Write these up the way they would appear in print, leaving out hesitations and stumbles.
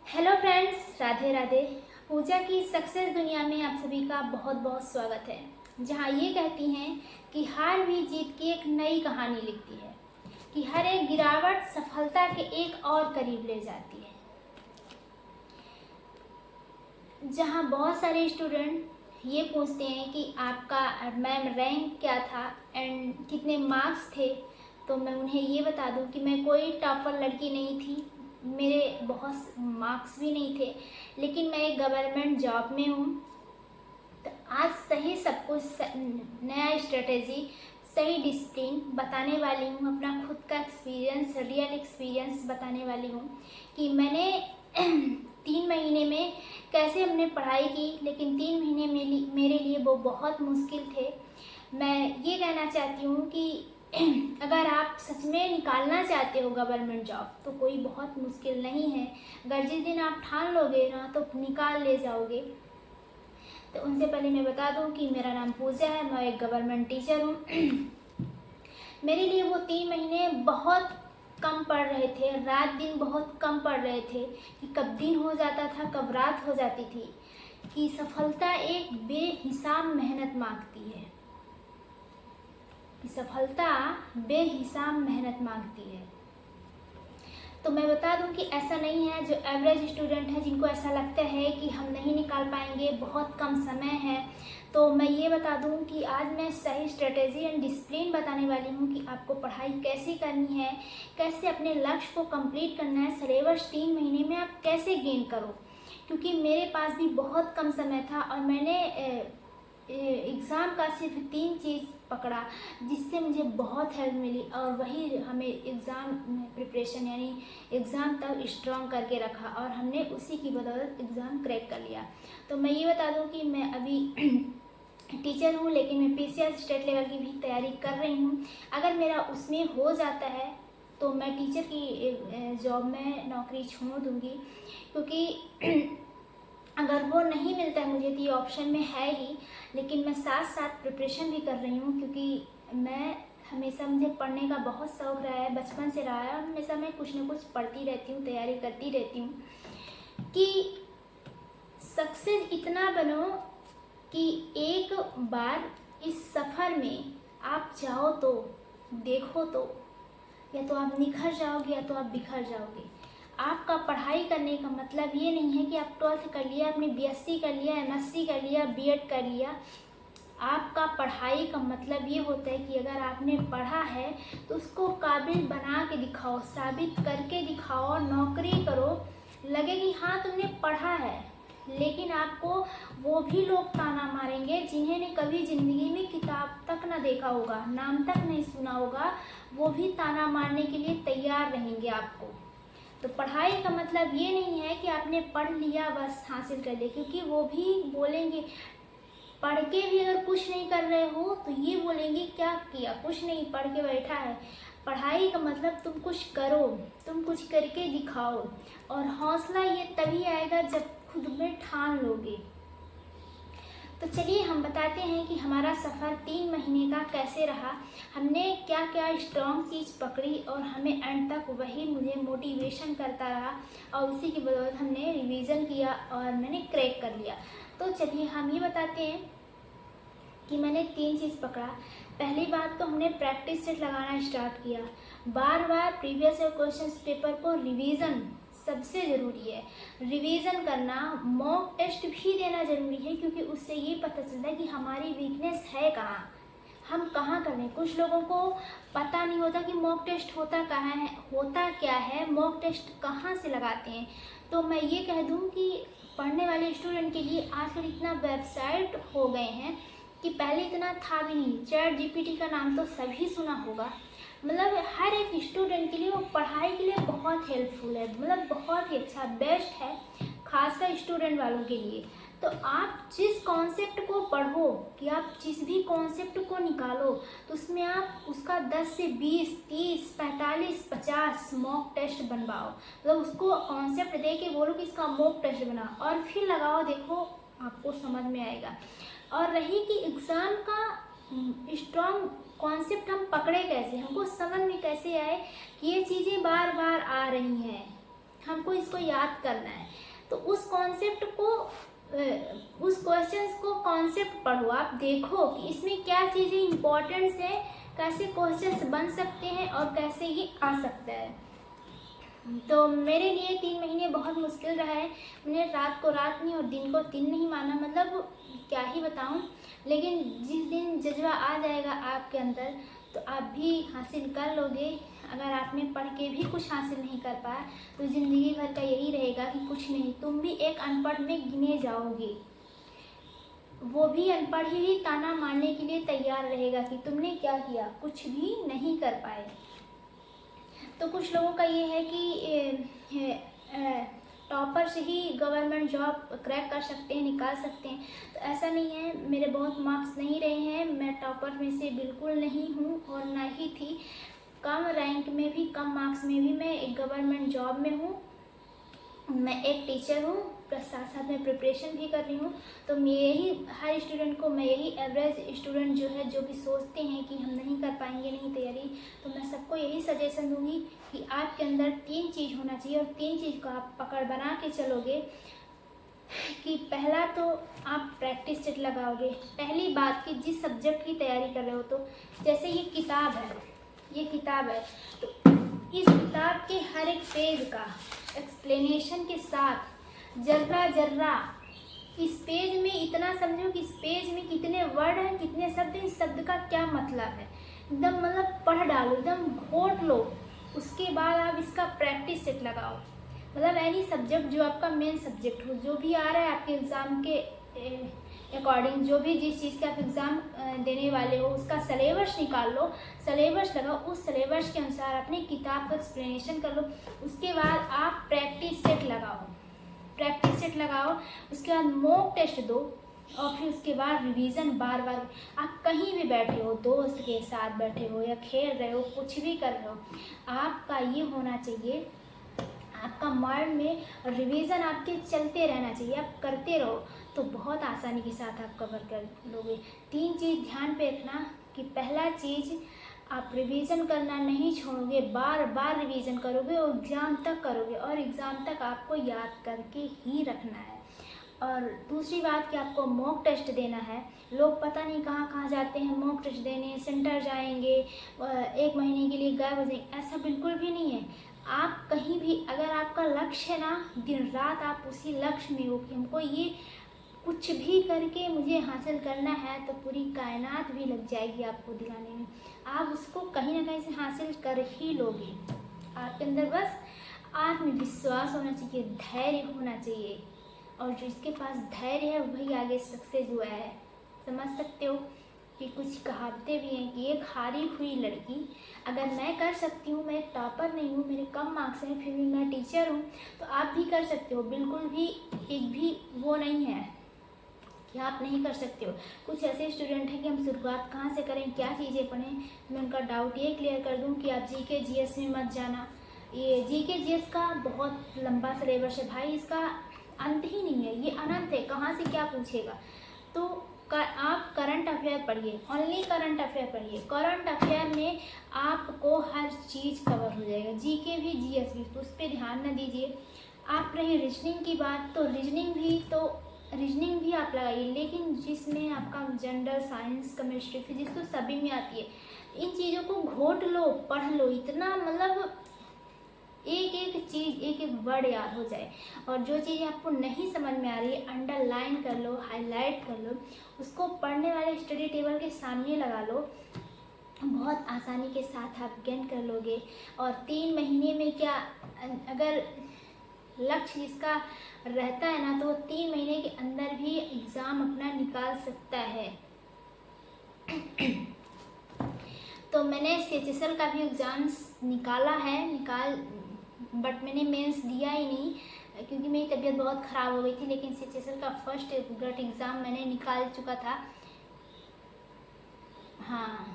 Hello friends, Radhe Radhe. पूजा की success दुनिया में आप सभी का बहुत बहुत स्वागत है, जहां ये कहती हैं कि हार भी जीत की एक नई कहानी लिखती है, कि हर एक गिरावट सफलता के एक और करीब ले जाती है। जहां बहुत सारे स्टूडेंट ये पूछते हैं कि आपका मैम रैंक क्या था एंड कितने मार्क्स थे, तो मैं उन्हें ये बता दूं कि मैं कोई टॉपर लड़की नहीं थी, मेरे बहुत मार्क्स भी नहीं थे, लेकिन मैं एक गवर्नमेंट जॉब में हूँ। तो आज सही सब कुछ नया स्ट्रेटेजी, सही डिसिप्लिन बताने वाली हूँ, अपना खुद का एक्सपीरियंस, रियल एक्सपीरियंस बताने वाली हूँ कि मैंने 3 महीने में कैसे हमने पढ़ाई की, लेकिन 3 महीने मेरे लिए वो बहुत मुश्किल थे। मैं ये कहना चाहती हूँ कि अगर आप सच में निकालना चाहते हो गवर्नमेंट जॉब, तो कोई बहुत मुश्किल नहीं है। अगर जिस दिन आप ठान लोगे ना, तो निकाल ले जाओगे। तो उनसे पहले मैं बता दूं कि मेरा नाम पूजा है, मैं एक गवर्नमेंट टीचर हूँ। मेरे लिए वो 3 महीने बहुत कम पड़ रहे थे, रात दिन बहुत कम पड़ रहे थे, कि कब दिन हो जाता था कब रात हो जाती थी। कि सफलता एक बेहिसाब मेहनत मांगती है, कि सफलता बेहिसाब मेहनत मांगती है। तो मैं बता दूं कि ऐसा नहीं है। जो एवरेज स्टूडेंट है, जिनको ऐसा लगता है कि हम नहीं निकाल पाएंगे, बहुत कम समय है, तो मैं ये बता दूं कि आज मैं सही स्ट्रेटेजी एंड डिसिप्लिन बताने वाली हूं कि आपको पढ़ाई कैसे करनी है, कैसे अपने लक्ष्य को कंप्लीट करना है, सिलेबस 3 महीने में आप कैसे गेन करो। क्योंकि मेरे पास भी बहुत कम समय था और मैंने एग्ज़ाम का सिर्फ 3 चीज़ पकड़ा, जिससे मुझे बहुत हेल्प मिली, और वही हमें एग्ज़ाम प्रिपरेशन यानी एग्ज़ाम तक स्ट्रॉन्ग करके रखा, और हमने उसी की बदौलत एग्ज़ाम क्रैक कर लिया। तो मैं ये बता दूं कि मैं अभी टीचर हूँ, लेकिन मैं पीसीएस स्टेट लेवल की भी तैयारी कर रही हूँ। अगर मेरा उसमें हो जाता है तो मैं टीचर की जॉब में नौकरी छोड़ दूँगी, क्योंकि अगर वो नहीं मिलता है मुझे, तो ये ऑप्शन में है ही। लेकिन मैं साथ साथ प्रिपरेशन भी कर रही हूँ, क्योंकि मैं हमेशा, मुझे पढ़ने का बहुत शौक़ रहा है, बचपन से रहा है, और हमेशा मैं कुछ ना कुछ पढ़ती रहती हूँ, तैयारी करती रहती हूँ। कि सक्सेस इतना बनो कि एक बार इस सफ़र में आप जाओ तो देखो, तो या तो आप निखर जाओगे या तो आप बिखर जाओगे। आपका पढ़ाई करने का मतलब ये नहीं है कि आप 12th कर लिया, आपने बीएससी कर लिया, एमएससी कर लिया, बीएड कर लिया। आपका पढ़ाई का मतलब ये होता है कि अगर आपने पढ़ा है तो उसको काबिल बना के दिखाओ, साबित करके दिखाओ, नौकरी करो, लगे कि हाँ तुमने पढ़ा है। लेकिन आपको वो भी लोग ताना मारेंगे जिन्हें ने कभी ज़िंदगी में किताब तक ना देखा होगा, नाम तक नहीं सुना होगा, वो भी ताना मारने के लिए तैयार रहेंगे आपको। तो पढ़ाई का मतलब ये नहीं है कि आपने पढ़ लिया बस हासिल कर लिया, क्योंकि वो भी बोलेंगे, पढ़ के भी अगर कुछ नहीं कर रहे हो तो ये बोलेंगे क्या किया, कुछ नहीं, पढ़ के बैठा है। पढ़ाई का मतलब तुम कुछ करो, तुम कुछ करके दिखाओ, और हौसला ये तभी आएगा जब खुद में ठान लोगे। तो चलिए हम बताते हैं कि हमारा सफ़र 3 महीने का कैसे रहा, हमने क्या क्या स्ट्रॉन्ग चीज़ पकड़ी, और हमें एंड तक वही मुझे मोटिवेशन करता रहा, और उसी की बदौलत हमने रिवीजन किया और मैंने क्रैक कर लिया। तो चलिए हम ये बताते हैं कि मैंने 3 चीज़ पकड़ा। पहली बात तो हमने प्रैक्टिस सेट लगाना स्टार्ट किया, बार बार प्रीवियस ईयर क्वेश्चन पेपर को रिवीजन सबसे ज़रूरी है। रिवीजन करना, मॉक टेस्ट भी देना ज़रूरी है, क्योंकि उससे ये पता चलता है कि हमारी वीकनेस है कहाँ, हम कहाँ कर रहे हैं। कुछ लोगों को पता नहीं होता कि मॉक टेस्ट होता कहाँ है, होता क्या है, मॉक टेस्ट कहाँ से लगाते हैं। तो मैं ये कह दूँ कि पढ़ने वाले स्टूडेंट के लिए आजकल इतना वेबसाइट हो गए हैं कि पहले इतना था भी नहीं। चैट जीपीटी का नाम तो सभी सुना होगा। मतलब हर एक स्टूडेंट के लिए वो पढ़ाई के लिए बहुत हेल्पफुल है, मतलब बहुत ही अच्छा, बेस्ट है, खासकर स्टूडेंट वालों के लिए। तो आप जिस कॉन्सेप्ट को पढ़ो, कि आप जिस भी कॉन्सेप्ट को निकालो, तो उसमें आप उसका 10 से 20, 30, 45, 50 मॉक टेस्ट बनवाओ। मतलब उसको कॉन्सेप्ट दे के बोलो कि इसका मॉक टेस्ट बना, और फिर लगाओ, देखो आपको समझ में आएगा। और रही कि एग्ज़ाम का स्ट्रॉन्ग कॉन्सेप्ट हम पकड़े कैसे, हमको समझ में कैसे आए कि ये चीज़ें बार बार आ रही हैं, हम हमको इसको याद करना है। तो उस कॉन्सेप्ट को उस क्वेश्चंस को कॉन्सेप्ट पढ़ो, आप देखो कि इसमें क्या चीज़ें इम्पोर्टेंट्स है, कैसे क्वेश्चंस बन सकते हैं और कैसे ये आ सकता है। तो मेरे लिए 3 महीने बहुत मुश्किल रहा है। मैंने रात को रात नहीं और दिन को दिन नहीं माना, मतलब क्या ही बताऊं। लेकिन जिस दिन जज्बा आ जाएगा आपके अंदर तो आप भी हासिल कर लोगे। अगर आपने पढ़ के भी कुछ हासिल नहीं कर पाया तो ज़िंदगी भर का यही रहेगा कि कुछ नहीं, तुम भी एक अनपढ़ में गिने जाओगे। वो भी अनपढ़ ही ताना मारने के लिए तैयार रहेगा कि तुमने क्या किया, कुछ भी नहीं कर पाए। तो कुछ लोगों का ये है कि टॉपर से ही गवर्नमेंट जॉब क्रैक कर सकते हैं, निकाल सकते हैं। तो ऐसा नहीं है, मेरे बहुत मार्क्स नहीं रहे हैं, मैं टॉपर में से बिल्कुल नहीं हूँ और ना ही थी। कम रैंक में भी, कम मार्क्स में भी मैं एक गवर्नमेंट जॉब में हूँ। मैं एक टीचर हूँ, प्लस साथ साथ में प्रिपरेशन भी कर रही हूँ। तो मैं यही हर स्टूडेंट को, मैं यही एवरेज स्टूडेंट जो है, जो भी सोचते हैं कि हम नहीं कर पाएंगे, नहीं तैयारी, तो मैं सबको यही सजेशन दूंगी कि आपके अंदर 3 चीज़ होना चाहिए और 3 चीज़ को आप पकड़ बना के चलोगे। कि पहला तो आप प्रैक्टिस सेट लगाओगे। पहली बात कि जिस सब्जेक्ट की तैयारी कर रहे हो, तो जैसे ये किताब है, ये किताब है, तो इस किताब के हर एक पेज का एक्सप्लेनेशन के साथ जर्रा जर्रा, इस पेज में इतना समझो कि इस पेज में कितने वर्ड हैं, कितने शब्द हैं, इस शब्द का क्या मतलब है, एकदम मतलब पढ़ डालो, एकदम घोट लो। उसके बाद आप इसका प्रैक्टिस सेट लगाओ। मतलब एनी सब्जेक्ट जो आपका मेन सब्जेक्ट हो, जो भी आ रहा है आपके एग्ज़ाम के अकॉर्डिंग, जो भी जिस चीज़ का आप एग्ज़ाम देने वाले हो उसका सिलेबस निकाल लो, सिलेबस लगाओ, उस सिलेबस के अनुसार अपनी किताब का एक्सप्लेनेशन कर लो। उसके बाद आप प्रैक्टिस सेट लगाओ, प्रैक्टिस सेट लगाओ। उसके बाद मॉक टेस्ट दो और फिर उसके बाद रिवीजन बार बार। आप कहीं भी बैठे हो, दोस्त के साथ बैठे हो या खेल रहे हो, कुछ भी कर रहे हो, आपका ये होना चाहिए, आपका माइंड में रिवीजन आपके चलते रहना चाहिए। आप करते रहो तो बहुत आसानी के साथ आप कवर कर लोगे। 3 चीज़ ध्यान पे रखना कि पहला चीज़, आप रिवीजन करना नहीं छोड़ोगे, बार बार रिवीजन करोगे और एग्ज़ाम तक करोगे, और एग्ज़ाम तक आपको याद करके ही रखना है। और दूसरी बात कि आपको मॉक टेस्ट देना है। लोग पता नहीं कहाँ कहाँ जाते हैं मॉक टेस्ट देने, सेंटर जाएंगे, 1 महीने के लिए गायब हो जाएंगे, ऐसा बिल्कुल भी नहीं है। आप कहीं भी, अगर आपका लक्ष्य है ना, दिन रात आप उसी लक्ष्य में हो कि हमको ये कुछ भी करके मुझे हासिल करना है, तो पूरी कायनात भी लग जाएगी आपको दिलाने में, आप उसको कहीं ना कहीं से हासिल कर ही लोगे। आपके अंदर बस आत्मविश्वास होना चाहिए, धैर्य होना चाहिए, और जो इसके पास धैर्य है वही आगे सक्सेस हुआ है। समझ सकते हो कि कुछ कहावतें भी हैं कि एक हारी हुई लड़की, अगर मैं कर सकती हूँ, मैं एक टॉपर नहीं हूँ, मेरे कम मार्क्स हैं, फिर भी मैं टीचर हूँ, तो आप भी कर सकते हो। बिल्कुल भी एक भी वो नहीं है कि आप नहीं कर सकते हो। कुछ ऐसे स्टूडेंट हैं कि हम शुरुआत कहाँ से करें, क्या चीज़ें पढ़ें। मैं उनका डाउट ये क्लियर कर दूँ कि आप जीके जीएस में मत जाना। ये जीके जीएस का बहुत लंबा सिलेबस है भाई, इसका अंत ही नहीं है, ये अनंत है, कहाँ से क्या पूछेगा। तो आप करंट अफेयर पढ़िए, ओनली करंट अफेयर पढ़िए। करंट अफेयर में आपको हर चीज़ कवर हो जाएगा, जीके भी जीएस भी, तो उस पर ध्यान न दीजिए। आप रही रीजनिंग की बात, तो रीजनिंग भी आप लगाइए, लेकिन जिसमें आपका जनरल साइंस, केमिस्ट्री, फिजिक्स तो सभी में आती है। इन चीज़ों को घोट लो, पढ़ लो, इतना मतलब एक एक चीज़, एक एक वर्ड याद हो जाए। और जो चीज़ आपको नहीं समझ में आ रही है, अंडरलाइन कर लो, हाईलाइट कर लो, उसको पढ़ने वाले स्टडी टेबल के सामने लगा लो, बहुत आसानी के साथ आप गेन कर लोगे। और 3 महीने में क्या, अगर लक्ष्य जिसका रहता है ना, तो वो 3 महीने के अंदर भी एग्ज़ाम अपना निकाल सकता है। तो मैंने CHSL का भी एग्ज़ाम निकाला है, बट मैंने मेंस दिया ही नहीं क्योंकि मेरी तबीयत बहुत ख़राब हो गई थी। लेकिन CHSL का फर्स्ट ग्रेड एग्ज़ाम मैंने निकाल चुका था। हाँ,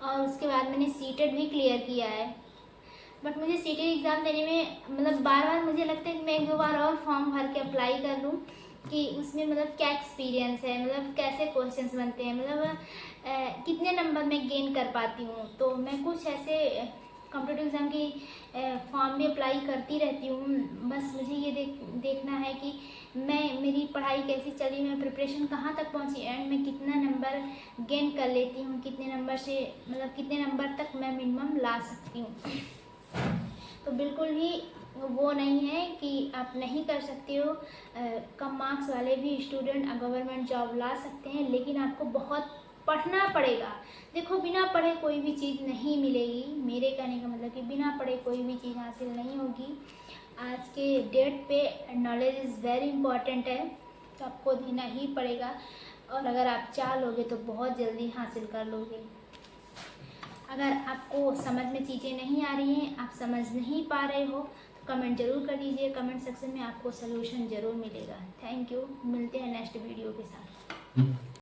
और उसके बाद मैंने सीटेट भी क्लियर किया है। बट मुझे सीटेट एग्ज़ाम देने में मतलब बार बार मुझे लगता है कि मैं 1-2 बार और फॉर्म भर के अप्लाई कर लूँ कि उसमें मतलब क्या एक्सपीरियंस है, मतलब कैसे क्वेश्चंस बनते हैं, मतलब कितने नंबर में गेन कर पाती हूँ। तो मैं कुछ ऐसे कॉम्पिटिटिव एग्ज़ाम की फॉर्म भी अप्लाई करती रहती हूँ। बस मुझे ये देखना है कि मेरी पढ़ाई कैसी चली, मैं प्रिपरेशन कहाँ तक पहुँची एंड मैं कितना नंबर गेन कर लेती हूँ, कितने नंबर से मतलब कितने नंबर तक मैं मिनिमम ला सकती हूँ। तो बिल्कुल भी वो नहीं है कि आप नहीं कर सकते हो। कम मार्क्स वाले भी स्टूडेंट गवर्नमेंट जॉब ला सकते हैं, लेकिन आपको बहुत पढ़ना पड़ेगा। देखो, बिना पढ़े कोई भी चीज़ नहीं मिलेगी। मेरे कहने का मतलब कि बिना पढ़े कोई भी चीज़ हासिल नहीं होगी। आज के डेट पे नॉलेज इज़ वेरी इम्पॉर्टेंट है, तो आपको देना ही पड़ेगा। और अगर आप चाह लोगे तो बहुत जल्दी हासिल कर लोगे। अगर आपको समझ में चीज़ें नहीं आ रही हैं, आप समझ नहीं पा रहे हो, तो कमेंट ज़रूर कर दीजिए। कमेंट सेक्शन में आपको सलूशन ज़रूर मिलेगा। Thank you. मिलते हैं नेक्स्ट वीडियो के साथ।